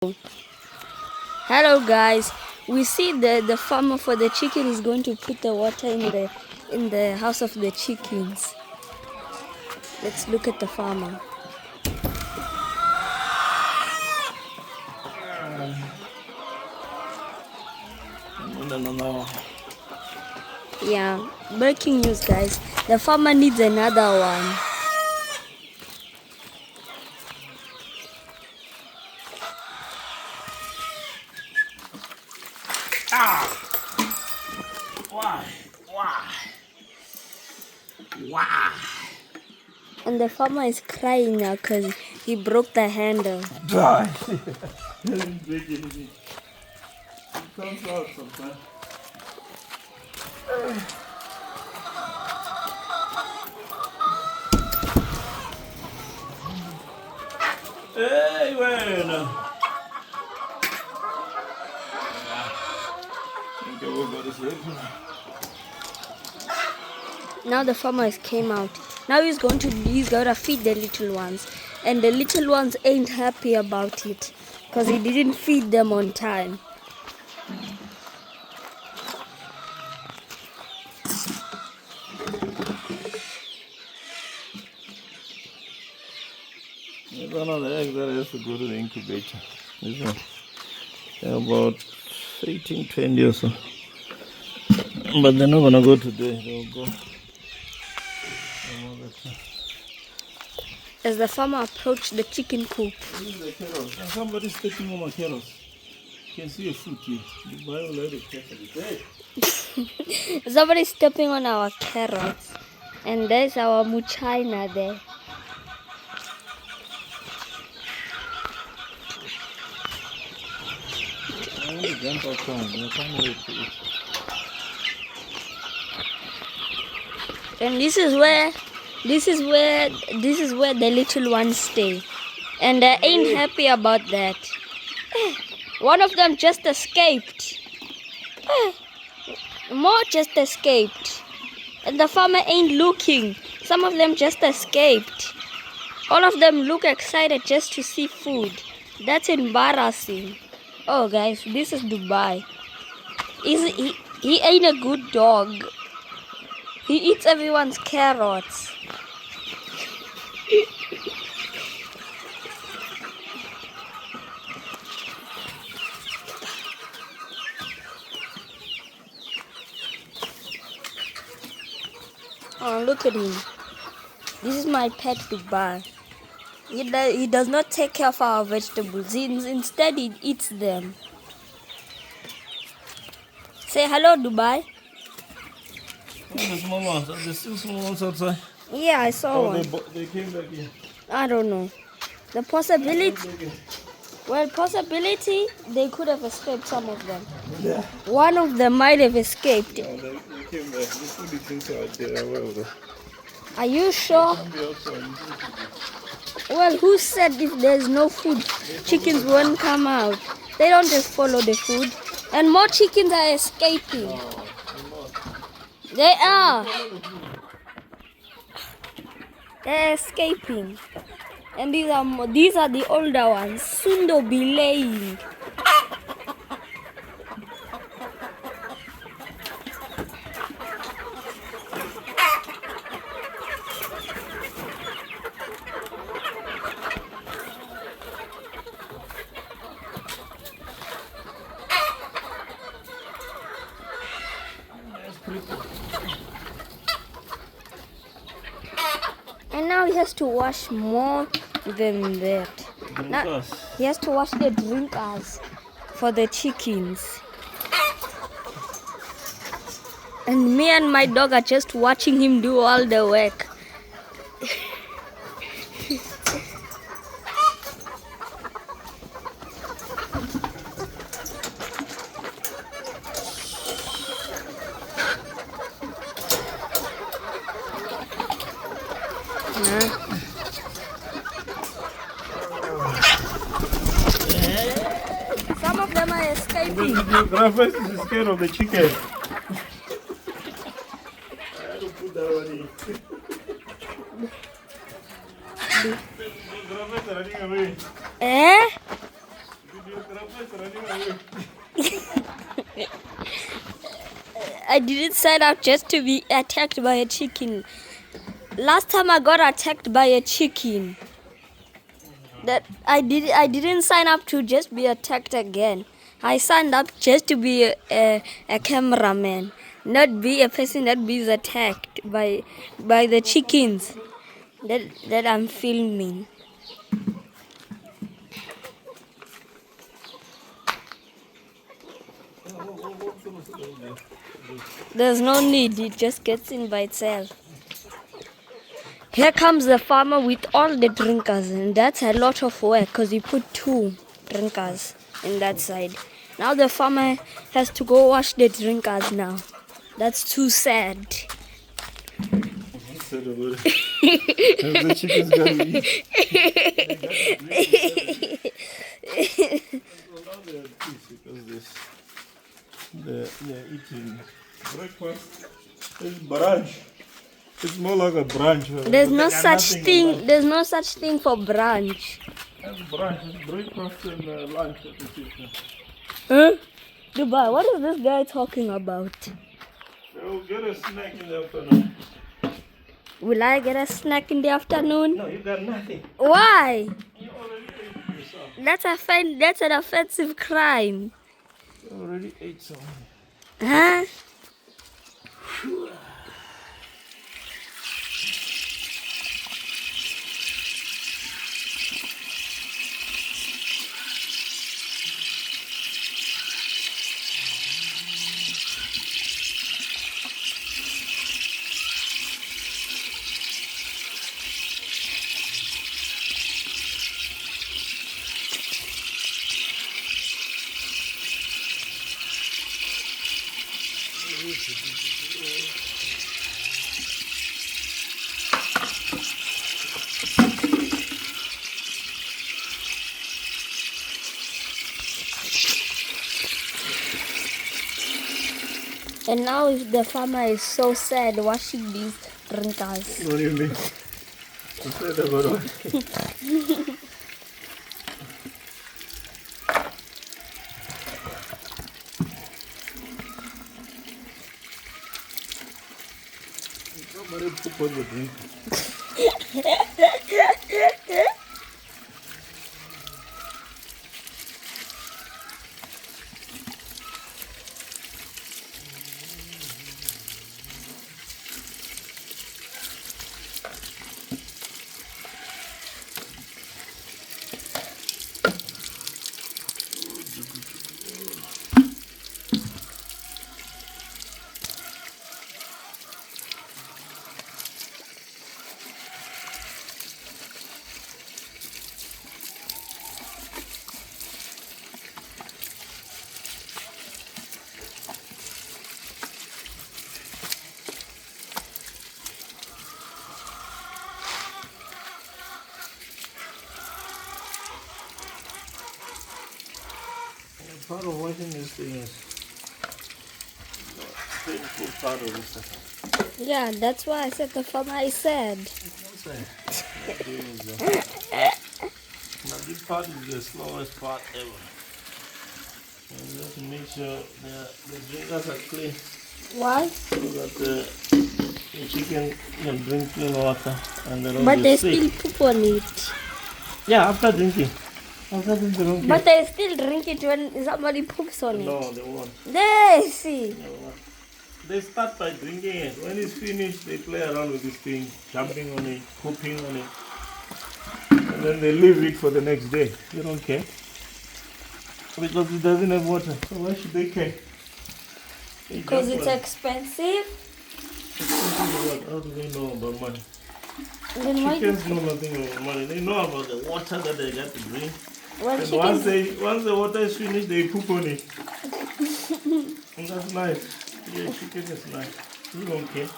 Hello guys, we see the farmer for the chicken is going to put the water in the house of the chickens. Let's look at the farmer. No. Yeah, breaking news guys. The farmer needs another one. Why? And the farmer is crying now because he broke the handle. Die. Doesn't break anything. It comes out sometimes. Hey, bueno. Now the farmer came out. Now he's gonna feed the little ones. And the little ones ain't happy about it because he didn't feed them on time. The egg that has to go to the incubator. This one. They're about 18, 20 or so. But they're not gonna go today. They'll go some other time. As the farmer approached the chicken coop. This is the carrots. And somebody's taking all my carrots. You can see a foot here. You buy all the carrots. Hey! Somebody's stepping on our carrots. And there's our muchaina there. Jump up front. You can't wait to eat. And this is where the little ones stay. And they ain't happy about that. One of them just escaped. More just escaped. And the farmer ain't looking. Some of them just escaped. All of them look excited just to see food. That's embarrassing. Oh guys, this is Dubai. He ain't a good dog. He eats everyone's carrots. Oh, look at him. This is my pet Dubai. He does not take care of our vegetables. Instead, he eats them. Say hello, Dubai. The small ones. Are there still small ones outside? Yeah, I saw one. They came back here. I don't know. The possibility, they could have escaped some of them. Yeah. One of them might have escaped. They came back. The food is inside there. Well, Are you sure? be outside. Well, who said if there's no food, chickens won't come out? They don't just follow the food. And more chickens are escaping. They are. They're escaping. And these are the older ones. Soon they'll be laying. And now he has to wash more than that. Now, he has to wash the drinkers for the chickens. And me and my dog are just watching him do all the work. Some of them are escaping. Rafael is scared of the chicken. I don't put that one in. Eh? I didn't sign up just to be attacked by a chicken. Last time I got attacked by a chicken. That I didn't sign up to just be attacked again. I signed up just to be a cameraman, not be a person that be attacked by the chickens that I'm filming. There's no need, it just gets in by itself. Here comes the farmer with all the drinkers, and that's a lot of work because he put 2 drinkers in that side. Now the farmer has to go wash the drinkers now. That's too sad. What's sad about it? The chickens got to eat. Well, now they are at peace because they're eating breakfast. It's brunch. It's more like a brunch. There's no such thing. There's no such thing for brunch. That's brunch. It's breakfast and lunch at the kitchen. Huh? Dubai, what is this guy talking about? They'll get a snack in the afternoon. Will I get a snack in the afternoon? No, you got nothing. Why? You already ate yourself. That's an offensive crime. You already ate something. Huh? And now if the farmer is so sad washing these drinkers. What do you mean? I'm sad about what? Somebody poop on the drink. Part of washing this thing is painful part of this stuff. Yeah, that's why I said the farmer is sad. It's not sad. Now this part is the slowest part ever. And you have to make sure the drinkers are clean Why? so that the chicken can drink clean water and they don't But get they sick. still poop on it. Yeah, after drinking. After drinking, they don't But care. they still drink it when somebody poops on it. No, they won't. They see. They won't. They start by drinking it. When it's finished, they play around with this thing, jumping on it, pooping on it. And then they leave it for the next day. They don't care. Because it doesn't have water. So why should they care? They Because jump it's on it. expensive. How do they know about money? Then why Chickens know nothing about money. They know about the water that they got to drink. when And chickens once the water is finished, they poop on it. And that's nice. Yeah, chicken is nice. You don't care.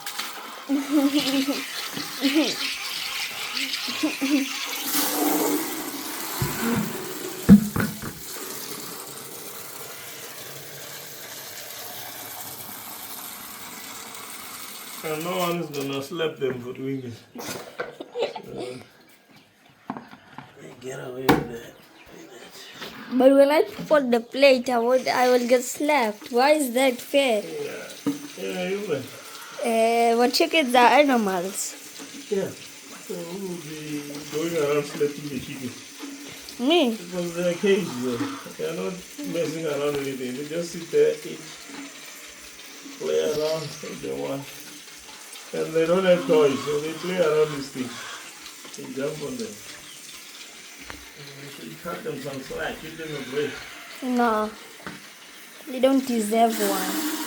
And no one is gonna slap them for doing this. They get away with that. But when I put the plate, I will get slapped. Why is that fair? Yeah, you will. But chickens are animals. Yeah. So who will be going around slapping the chicken? Me? Because they're caged though. They're not messing around with anything. They just sit there, eat, play around if they want. And they don't have toys, so they play around these things. They jump on them. So you cut them some slack, give them a break. No. They don't deserve one.